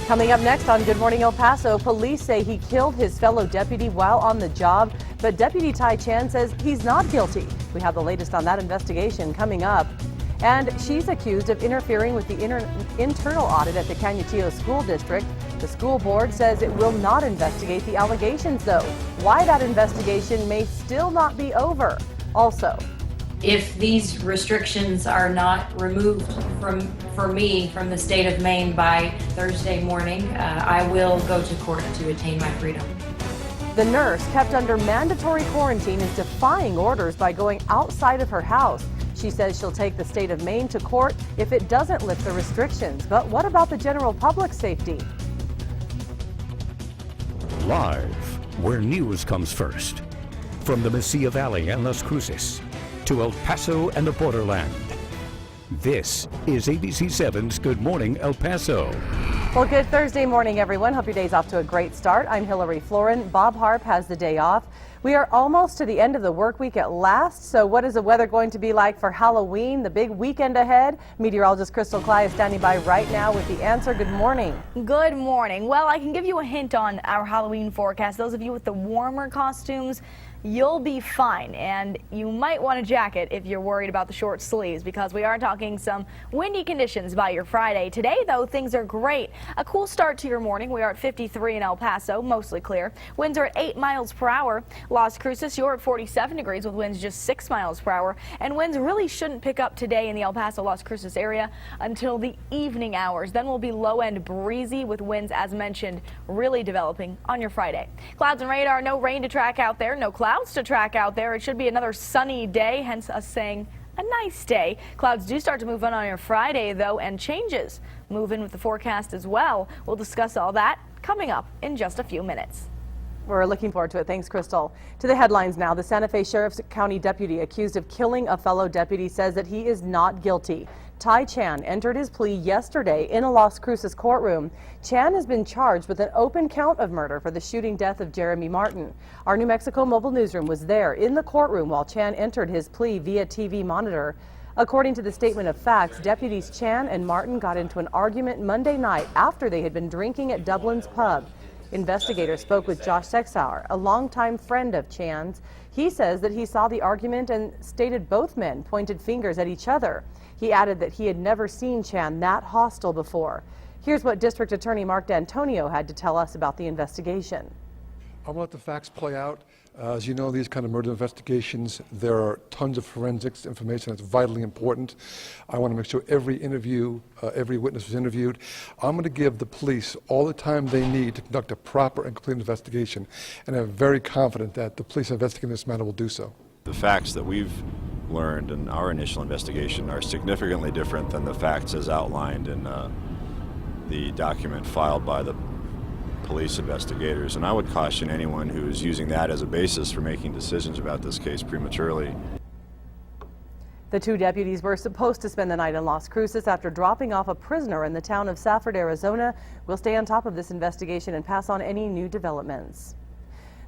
Coming up next on Good Morning El Paso, police say he killed his fellow deputy while on the job, but Deputy Tai Chan says he's not guilty. We have the latest on that investigation coming up. And she's accused of interfering with the internal audit at the Cañutillo School District. The school board says it will not investigate the allegations, though. Why that investigation may still not be over. Also, if these restrictions are not removed for me from the state of Maine by Thursday morning, I will go to court to attain my freedom. The nurse kept under mandatory quarantine is defying orders by going outside of her house. She says she'll take the state of Maine to court if it doesn't lift the restrictions. But what about the general public's safety? Live, where news comes first. From the Mesilla Valley and Las Cruces to El Paso and the borderland. This is ABC7's Good Morning El Paso. Well, good Thursday morning, everyone. Hope your day's off to a great start. I'm Hillary Floren. Bob Harp has the day off. We are almost to the end of the work week at last. So what is the weather going to be like for Halloween, the big weekend ahead? Meteorologist Crystal Cly is standing by right now with the answer. Good morning. Good morning. Well, I can give you a hint on our Halloween forecast. Those of you with the warmer costumes, you'll be fine, and you might want a jacket if you're worried about the short sleeves, because we are talking some windy conditions by your Friday. Today, though, things are great. A cool start to your morning. We are at 53 in El Paso, mostly clear. Winds are at 8 miles per hour. Las Cruces, you're at 47 degrees with winds just 6 miles per hour. And winds really shouldn't pick up today in the El Paso, Las Cruces area until the evening hours. Then we'll be low end breezy with winds, as mentioned, really developing on your Friday. Clouds and radar, no rain to track out there, no clouds to track out there. It should be another sunny day, hence us saying a nice day. Clouds do start to move in on your Friday, though, and changes move in with the forecast as well. We'll discuss all that coming up in just a few minutes. We're looking forward to it. Thanks, Crystal. To the headlines now. The Santa Fe Sheriff's County deputy accused of killing a fellow deputy says that he is not guilty. Tai Chan entered his plea yesterday in a Las Cruces courtroom. Chan has been charged with an open count of murder for the shooting death of Jeremy Martin. Our New Mexico mobile newsroom was there in the courtroom while Chan entered his plea via TV monitor. According to the statement of facts, deputies Chan and Martin got into an argument Monday night after they had been drinking at Dublin's pub. Investigators spoke with Josh Sexauer, a longtime friend of Chan's. He says that he saw the argument and stated both men pointed fingers at each other. He added that he had never seen Chan that hostile before. Here's what District Attorney Mark D'Antonio had to tell us about the investigation. I'm going to let the facts play out. As you know, these kind of murder investigations, there are tons of forensics information that's vitally important. I want to make sure every witness is interviewed. I'm going to give the police all the time they need to conduct a proper and complete investigation, and I'm very confident that the police investigating this matter will do so. The facts that we've learned in our initial investigation are significantly different than the facts as outlined in the document filed by the police investigators, and I would caution anyone who is using that as a basis for making decisions about this case prematurely. The two deputies were supposed to spend the night in Las Cruces after dropping off a prisoner in the town of Safford, Arizona. We'll stay on top of this investigation and pass on any new developments.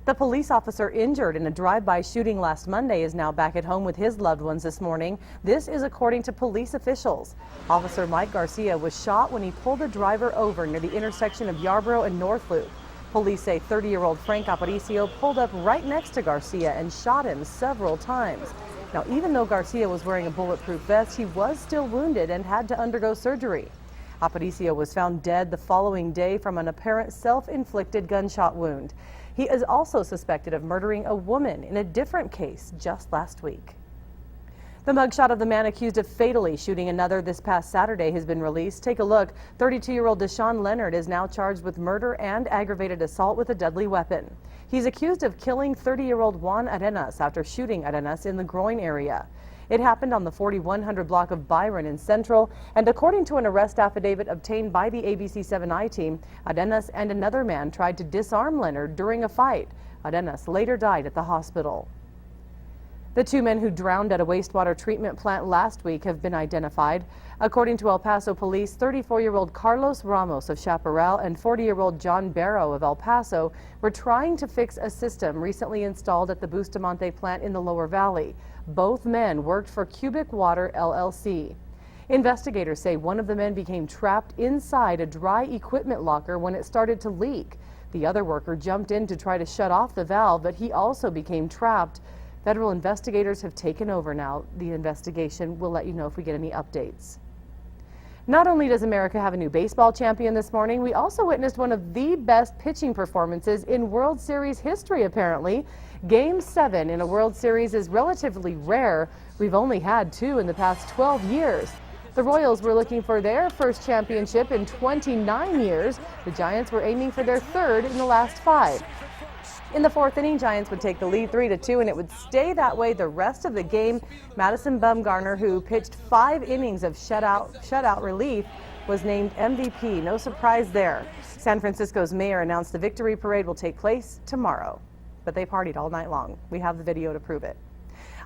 The police officer injured in a drive-by shooting last Monday is now back at home with his loved ones this morning. This is according to police officials. Officer Mike Garcia was shot when he pulled a driver over near the intersection of Yarborough and North Loop. Police say 30-year-old Frank Aparicio pulled up right next to Garcia and shot him several times. Now, even though Garcia was wearing a bulletproof vest, he was still wounded and had to undergo surgery. Aparicio was found dead the following day from an apparent self-inflicted gunshot wound. He is also suspected of murdering a woman in a different case just last week. The mugshot of the man accused of fatally shooting another this past Saturday has been released. Take a look. 32-year-old Deshaun Leonard is now charged with murder and aggravated assault with a deadly weapon. He's accused of killing 30-year-old Juan Arenas after shooting Arenas in the groin area. It happened on the 4100 block of Byron in Central, and according to an arrest affidavit obtained by the ABC7I team, Arenas and another man tried to disarm Leonard during a fight. Arenas later died at the hospital. The two men who drowned at a wastewater treatment plant last week have been identified. According to El Paso police, 34-year-old Carlos Ramos of Chaparral and 40-year-old John Barrow of El Paso were trying to fix a system recently installed at the Bustamante plant in the Lower Valley. Both men worked for Cubic Water LLC. Investigators say one of the men became trapped inside a dry equipment locker when it started to leak. The other worker jumped in to try to shut off the valve, but he also became trapped. Federal investigators have taken over now the investigation. We'll let you know if we get any updates. Not only does America have a new baseball champion this morning, we also witnessed one of the best pitching performances in World Series history, apparently. Game 7 in a World Series is relatively rare. We've only had 2 in the past 12 years. The Royals were looking for their first championship in 29 years. The Giants were aiming for their 3rd in the last 5. In the 4th inning, Giants would take the lead 3-2, and it would stay that way the rest of the game. Madison Bumgarner, who pitched 5 innings of shutout relief, was named MVP. No surprise there. San Francisco's mayor announced the victory parade will take place tomorrow. But they partied all night long. We have the video to prove it.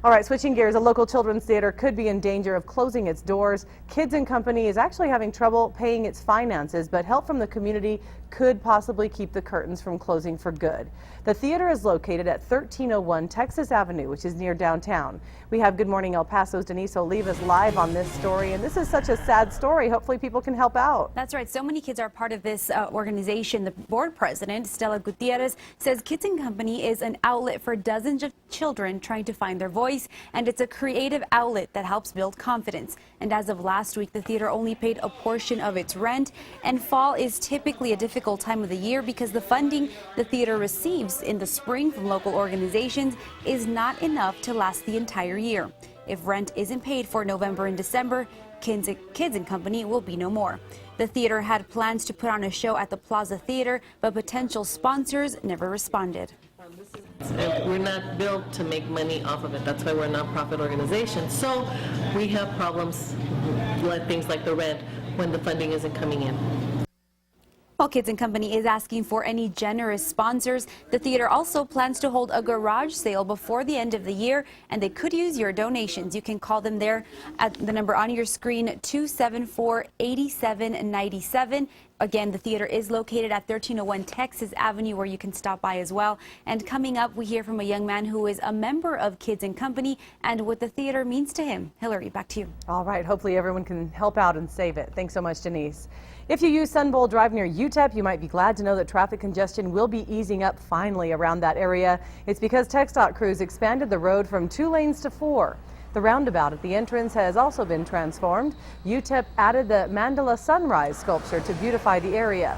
All right, switching gears, a local children's theater could be in danger of closing its doors. Kids and Company is actually having trouble paying its finances, but help from the community could possibly keep the curtains from closing for good. The theater is located at 1301 Texas Avenue, which is near downtown. We have Good Morning El Paso's Denise Olivas live on this story, and this is such a sad story. Hopefully people can help out. That's right. So many kids are part of this organization. The board president, Stella Gutierrez, says Kids and Company is an outlet for dozens of children trying to find their voice, and it's a creative outlet that helps build confidence. And as of last week, the theater only paid a portion of its rent, and fall is typically a difficult time of the year because the funding the theater receives in the spring from local organizations is not enough to last the entire year. If rent isn't paid for November and December, Kids and Company will be no more. The theater had plans to put on a show at the Plaza Theater, but potential sponsors never responded. We're not built to make money off of it. That's why we're a nonprofit organization. So we have problems with things like the rent when the funding isn't coming in. While Kids and Company is asking for any generous sponsors, the theater also plans to hold a garage sale before the end of the year, and they could use your donations. You can call them there at the number on your screen, 274-8797. Again, the theater is located at 1301 Texas Avenue, where you can stop by as well. And coming up, we hear from a young man who is a member of Kids and Company and what the theater means to him. Hillary, back to you. All right, hopefully everyone can help out and save it. Thanks so much, Denise. If you use Sun Bowl Drive near UTEP, you might be glad to know that traffic congestion will be easing up finally around that area. It's because TxDOT crews expanded the road from 2 lanes to 4. The roundabout at the entrance has also been transformed. UTEP added the Mandala Sunrise sculpture to beautify the area.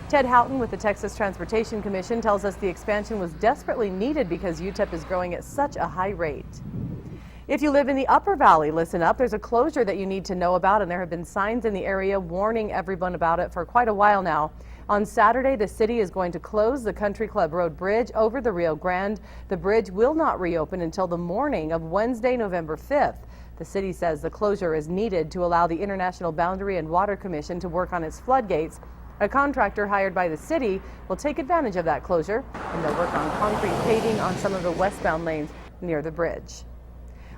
Ted Houghton with the Texas Transportation Commission tells us the expansion was desperately needed because UTEP is growing at such a high rate. If you live in the Upper Valley, listen up. There's a closure that you need to know about, and there have been signs in the area warning everyone about it for quite a while now. On Saturday, the city is going to close the Country Club Road Bridge over the Rio Grande. The bridge will not reopen until the morning of Wednesday, November 5th. The city says the closure is needed to allow the International Boundary and Water Commission to work on its floodgates. A contractor hired by the city will take advantage of that closure, and they'll work on concrete paving on some of the westbound lanes near the bridge.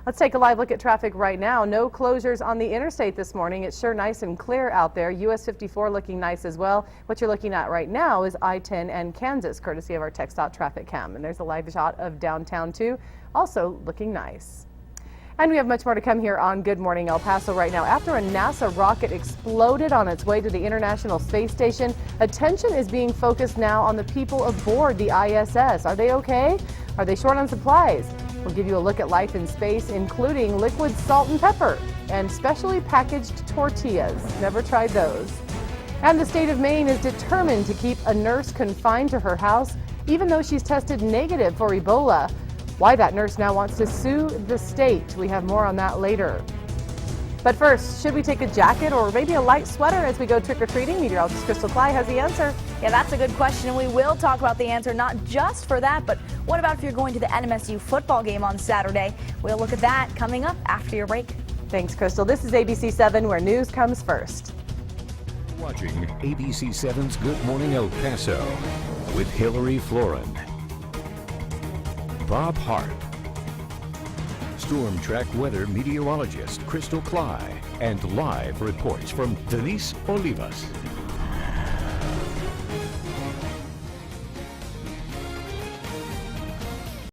Let's take a live look at traffic right now. No closures on the interstate this morning. It's sure nice and clear out there. US 54 looking nice as well. What you're looking at right now is I-10 and Kansas, courtesy of our TxDOT traffic cam. And there's a live shot of downtown too, also looking nice. And we have much more to come here on Good Morning El Paso right now. After a NASA rocket exploded on its way to the International Space Station, attention is being focused now on the people aboard the ISS. Are they okay? Are they short on supplies? We'll give you a look at life in space, including liquid salt and pepper and specially packaged tortillas. Never tried those. And the state of Maine is determined to keep a nurse confined to her house, even though she's tested negative for Ebola. Why that nurse now wants to sue the state. We have more on that later. But first, should we take a jacket or maybe a light sweater as we go trick-or-treating? Meteorologist Crystal Cly has the answer. Yeah, that's a good question, and we will talk about the answer, not just for that, but what about if you're going to the NMSU football game on Saturday? We'll look at that coming up after your break. Thanks, Crystal. This is ABC 7, where news comes first. Watching ABC 7's Good Morning El Paso with Hillary Floren, Bob Hart, Storm Track weather meteorologist Crystal Cly, and live reports from Denise Olivas.